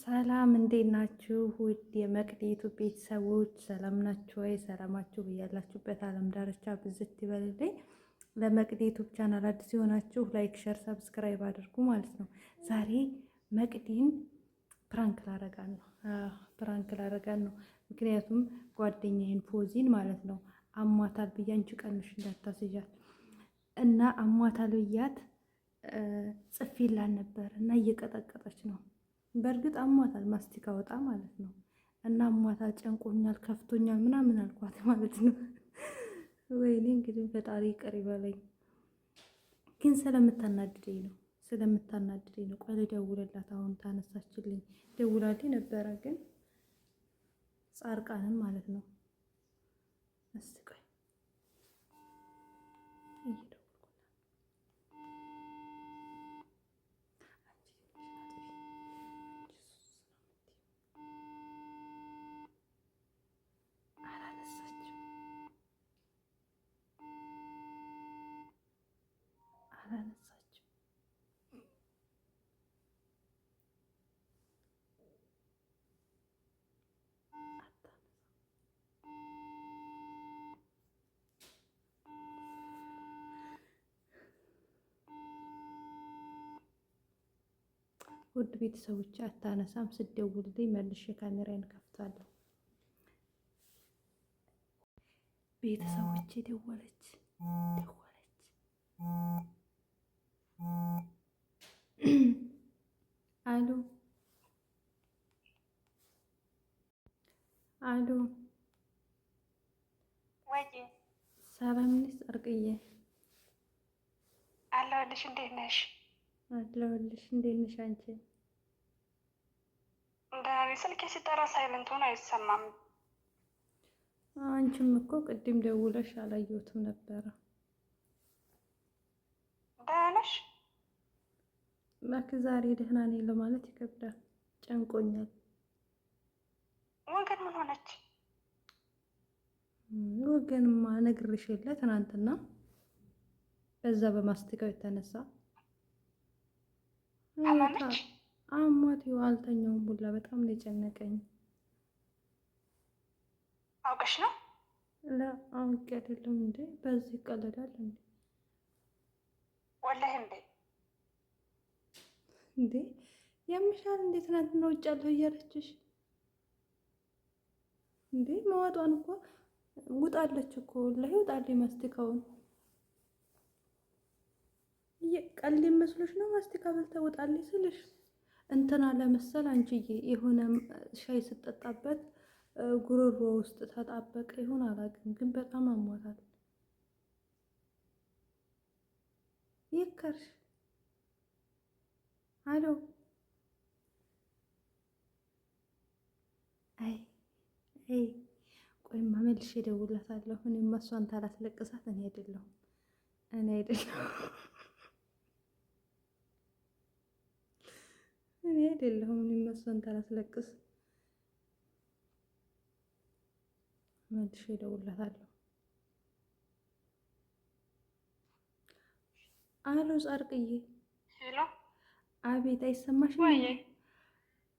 ሰላም እንዴት ናችሁ? ውድ የመቅዲቱ ቤተሰቦች ሰላም ናችሁ ወይ? ሰላማችሁ ብያላችሁበት ዓለም ዳርቻ ብዝት ይበልልኝ። ለመቅዲቱ ቻናል አዲስ የሆናችሁ ላይክ፣ ሸር፣ ሰብስክራይብ አድርጉ ማለት ነው። ዛሬ መቅዲን ፕራንክ ላረጋን ነው። ምክንያቱም ጓደኛዬን ፎዚን ማለት ነው አሟታል ብዬ አንቺ ቀንሽ እንዳታስያት እና አሟታል ብያት ጽፌላን ነበር እና እየቀጠቀጠች ነው። በእርግጥ አሟታል ማስቲካ ወጣ ማለት ነው እና አሟታል፣ ጨንቆኛል፣ ከፍቶኛል ምናምን አልኳት ማለት ነው። ወይኔ እንግዲህ ፈጣሪ ይቅር ይበለኝ። ግን ስለምታናድደኝ ነው። ቆይ ልደውልላት። አሁን ታነሳችልኝ። ደውላልኝ ነበረ ግን ጻርቃንም ማለት ነው። እስቲ ቆይ አላነሳችም። ውድ ቤተሰቦች አታነሳም። ስደውልልኝ መልሼ ካሜራዬን ከፍታለሁ። ቤተሰቦቼ ደወለች። አሎ አሎ፣ ወይ ሰላም ነሽ ጻርቅዬ? አለሁልሽ። እንዴት ነሽ? አለሁልሽ። እንዴት ነሽ አንቺ? ደህና። ስልኬ ሲጠራ ሳይለንት ሆኖ አይሰማም። አንቺም እኮ ቅድም ደውለሽ አላየሁትም ነበረ። ደህና ነሽ? እባክህ ዛሬ ደህና ነኝ ለማለት ይከብዳል። ጨንቆኛል። ወገን ምን ሆነች? ወገንማ ነግሬሽ የለ ትናንትና በዛ በማስቲካው የተነሳ አማነች። አሟት አልተኛውም ሁላ። በጣም ነው የጨነቀኝ። አውቀሽ ነው? አውቄ አይደለም እንዴ። በዚህ ይቀለዳል እንዴ? ወላሂ እንዴ የምሻል እንዴ? ትናንትና ውጭ ያለሁ እያለችሽ እንዴ መዋጧን እኮ ውጣለች እኮ ወላሂ ውጣለች። ማስቲካውን ቀልድ መስሎሽ ነው? ማስቲካ በልታ ውጣለች ስልሽ እንትና ለመሰል አንቺዬ የሆነ ሻይ ስጠጣበት ጉሮሮ ውስጥ ተጣበቀ ይሆን አላውቅም፣ ግን በጣም አሟታል። ይከርሽ። አሎ አይ ቆይማ መልሼ እደውልላታለሁ። እኔማ እሷን ታላስለቅሳት እኔ አይደለሁም እኔማ እሷን ታላስለቅስ መልሼ እደውልላታለሁ። አሎ ጻርቅዬ። ሄሎ። አቤት። አይሰማሽም ወይ?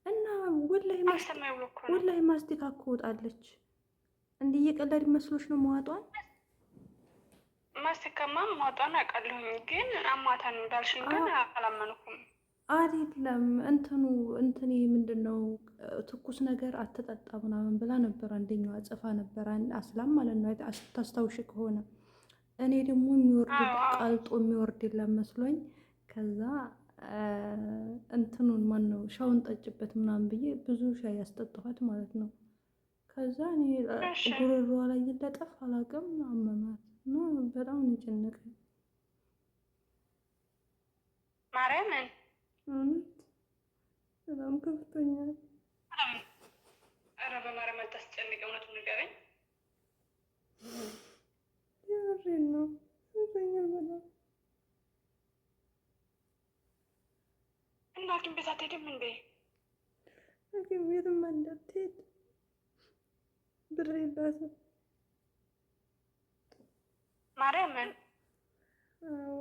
እና ወላሂ ማስቲካ እኮ ወጣለች። እንዲህ እየቀለድ መስሎሽ ነው መዋጧን? ማስቲካማ ማውጣን አውቃለሁኝ፣ ግን አሟታን እንዳልሽኝ ግን አላመንኩም። አይደለም እንትን ይሄ ምንድን ነው ትኩስ ነገር አትጠጣ ምናምን ብላ ነበር። አንደኛዋ ጽፋ ነበር አስላም ማለት ነው ታስታውሽ ከሆነ። እኔ ደግሞ ቀልጦ የሚወርድላት መስሎኝ ከዛ እንትኑን ማን ነው ሻውን ጠጭበት ምናምን ብዬ ብዙ ሻይ ያስጠጣኋት ማለት ነው። ከዛ እኔ ጉሮሮዋ ላይ ይለጠፍ አላውቅም አመማት እና በጣም ነው የጨነቀኝ። ማርያምን በጣም ከፍቶኛል። ኧረ በማርያም አታስጨንቅ፣ እውነቱን ንገረኝ። የምሬን ነው። ከፍቶኛል በጣም። እና ሐኪም ቤት አትሄድም እንዴ? ሐኪም ቤትማ እንዳትሄድ ብር የላትም። ማርያምን። አዎ።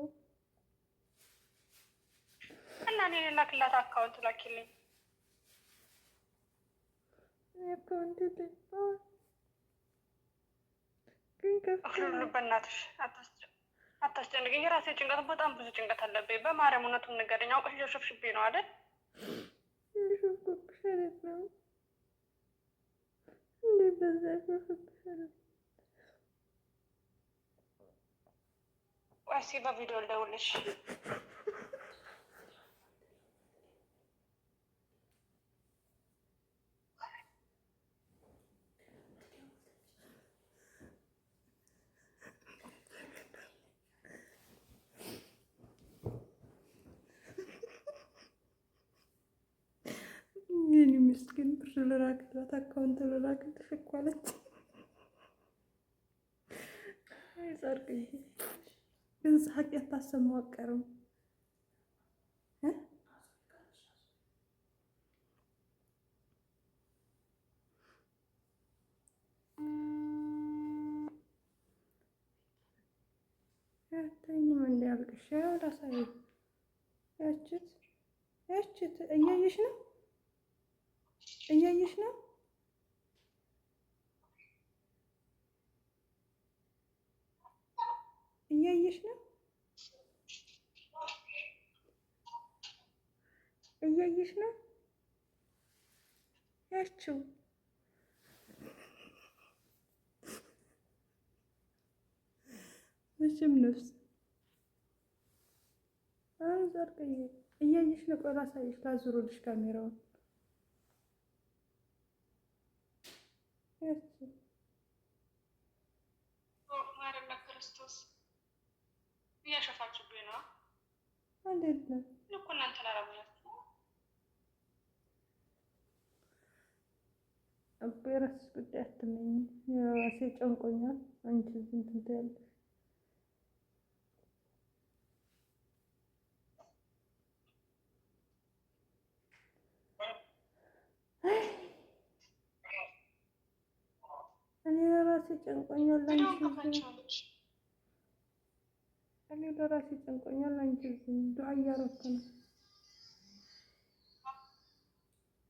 እና እኔ ላክላት አካውንት ላኪልኝ። አክሉሉ በእናትሽ አታስጨንቅኝ። የራሴ ጭንቀት በጣም ብዙ ጭንቀት አለብኝ። በማርያም እውነቱን ንገረኝ። አውቀሽ እየሸፍሽብኝ ነው አይደል? ቆይ እስኪ በቪዲዮ ልደውልልሽ። የኔ ምስኪን ብር ልላክላት አካውንት ልላክልሽ እኮ አለች። ጸርቅዬ ግን ሳቅ ያታሰማው አቀርም ያተኝም እንዲያልቅሽ ላሳይ ያችት እያየሽ ነው እያየሽ ነው እያየሽ ነው እያየሽ ነው ያችው መቼም ነፍስ አሁን ዛርቀዬ እያየሽ ነው። ቆይ ላሳይሽ፣ ላዙሩልሽ ካሜራውን ያችው ማረነ ክርስቶስ እያሸፋችሁብኝ ነው አይደለም እኮ እናንተ ላረሙያት የራስሽ ጉዳይ አትመኝ። የራሴ ጨንቆኛል። አንቺ እንትን ትያለሽ። እኔ ለራሴ ጨንቆኛል። እኔ ለራሴ ጨንቆኛል። አንቺ ዱዓ እያረኩ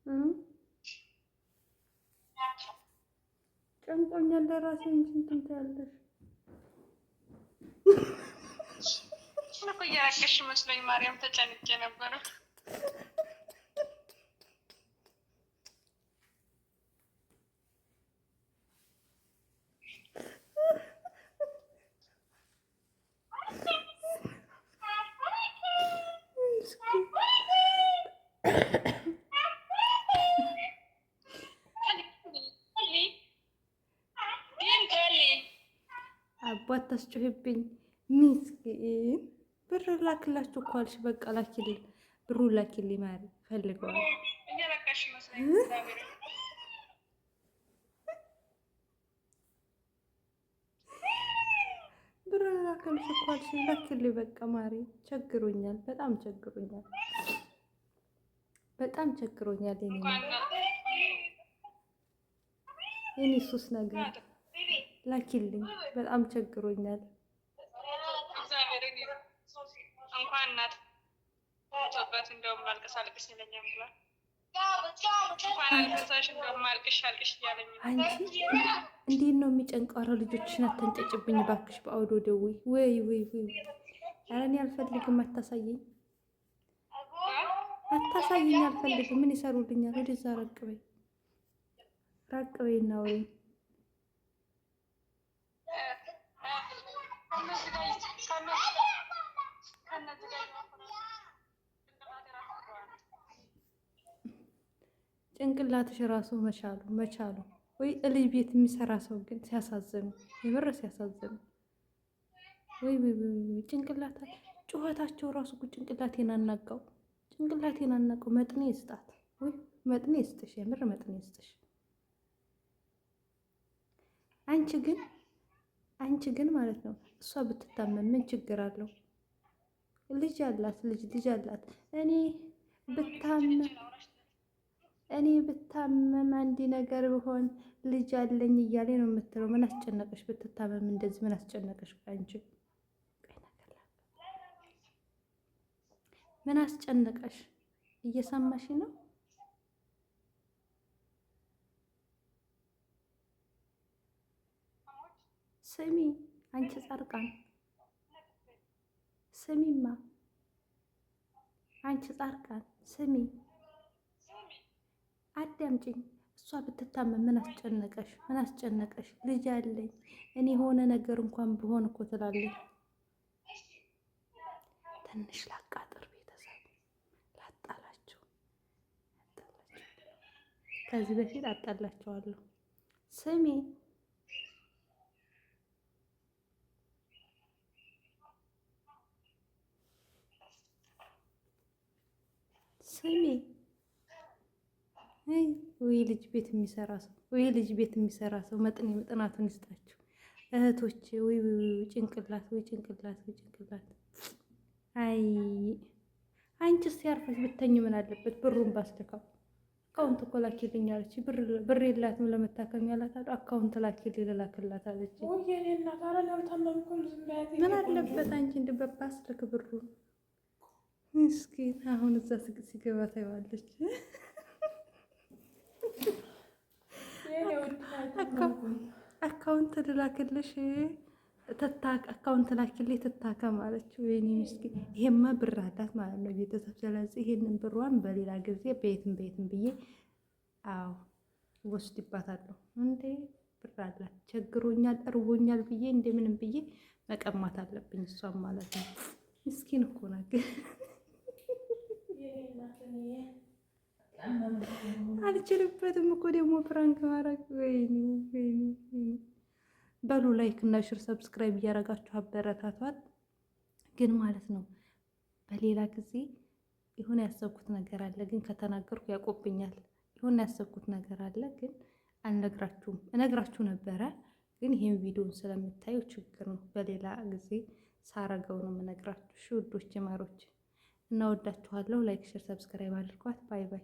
ነው። ጨንቆኛል ለራሴ እንጂ እንትን ትያለሽ እኮ እያረቀሽ መስሎኝ ማርያም ተጨንቄ ነበረ። አባት ታስጮህብኝ ምስኪን። ብር ላክላችሁ እኮ አልሽ። በቃ ላኪልኝ፣ ብሩ ላኪልኝ። ማሪ ፈልገዋል። እያለቀሽ መስለኝ ብር ላክልሽ እኮ አልሽ። ላኪልኝ በቃ ማሪ። ቸግሮኛል፣ በጣም ቸግሮኛል፣ በጣም ቸግሮኛል። የኔ ሱስ ነገር ላኪልኝ፣ በጣም ቸግሮኛል። እንኳን እናት ሞቶበት እንደውም አልቅስ አልቅስ ይለኛል ብሏል። እንኳን አልቅሳሽ እንደውም አልቅሽ አልቅሽ እያለኝ አንቺ እንዴት ነው የሚጨንቀው? ኧረ ልጆችሽን አታንጨጭብኝ እባክሽ። በአውዶ ደዊ ወይ ወይ ወይ። ኧረ እኔ አልፈልግም። አታሳየኝ፣ አታሳየኝ፣ አልፈልግም። ምን ይሰሩልኛል? ወደዛ ራቅ በይ፣ ራቅ በይ እና ወይ ጭንቅላትሽ ራሱ መቻሉ ወይ እልይ ቤት የሚሰራ ሰው ግን ሲያሳዝኑ፣ የምር ሲያሳዝኑ። ወይ ወይ ወይ ጭንቅላታ ጩኸታቸው ራሱ እኮ ጭንቅላቴን አናጋው፣ ጭንቅላቴን አናጋው። መጥኔ ይስጣት ወይ መጥኔ ይስጥሽ፣ የምር መጥኔ ይስጥሽ። አንቺ ግን ማለት ነው እሷ ብትታመም ምን ችግር አለው? ልጅ አላት፣ ልጅ አላት። እኔ ብታመም አንድ ነገር ብሆን ልጅ አለኝ እያለ ነው የምትለው። ምን አስጨነቀሽ? ብትታመም እንደዚህ ምን አስጨነቀሽ? አንቺ ምን አስጨነቀሽ? እየሰማሽ ነው? ስሚ አንቺ ጻርቃን ስሚማ፣ አንቺ ጻርቃን ስሚ፣ አዳምጪኝ። እሷ ብትታመም ምን አስጨነቀሽ? ምን አስጨነቀሽ? ልጅ አለኝ እኔ የሆነ ነገር እንኳን ብሆን እኮ ትላለች። ትንሽ ላቃጥር፣ ቤተሰብ ላጣላቸው። ከዚህ በፊት አጣላቸዋለሁ። ስሚ ስሚ፣ ወይ ልጅ ቤት የሚሰራ ሰው፣ ወይ ልጅ ቤት የሚሰራ ሰው መጥናቱን ይስጣችሁ እህቶቼ። ወይ ጭንቅላት፣ ወይ ጭንቅላት፣ ወይ ጭንቅላት። አይ አንቺስ ያርፈሽ ብተኝ ምን አለበት? ብሩን ባስልካው አካውንት እኮ ላኪልኝ አለች። ብር የላትም ለመታከም ያላት አሉ። አካውንት ላኪልኝ ልላክላት አለች። ምን አለበት አንቺ ባስልክ ብሩን። ምስኪን አሁን እዛ ሲገባ ታይዋለች። አካውንት ልላክልሽ አካውንት ላኪልኝ ትታከም አለችው። ወይኔ ምስኪን፣ ይሄማ ብር አላት ማለት ነው ቤተሰብ። ስለዚህ ይሄንን ብሯን በሌላ ጊዜ በየትም ብዬ ወስድባታለሁ። እንዴ ብር አላት፣ ቸግሮኛል፣ እርቦኛል ብዬ እንደምንም ብዬ መቀማት አለብኝ እሷም ማለት ነው። ምስኪን እኮ ናት። አልችልበትም እኮ ደግሞ ፕራንክ ማድረግ። ወይኔ በሉ ላይክ እና ሽር ሰብስክራይብ እያደረጋችሁ አበረታቷት። ግን ማለት ነው በሌላ ጊዜ የሆነ ያሰብኩት ነገር አለ፣ ግን ከተናገርኩ ያቆብኛል። የሆነ ያሰብኩት ነገር አለ፣ ግን አልነግራችሁም። እነግራችሁ ነበረ፣ ግን ይሄን ቪዲዮን ስለምታዩ ችግር ነው። በሌላ ጊዜ ሳረገው ነው የምነግራችሁ። ውዶች ማሮች፣ እናወዳችኋለሁ። ላይክ ሽር ሰብስክራይብ አድርጓት። ባይ ባይ።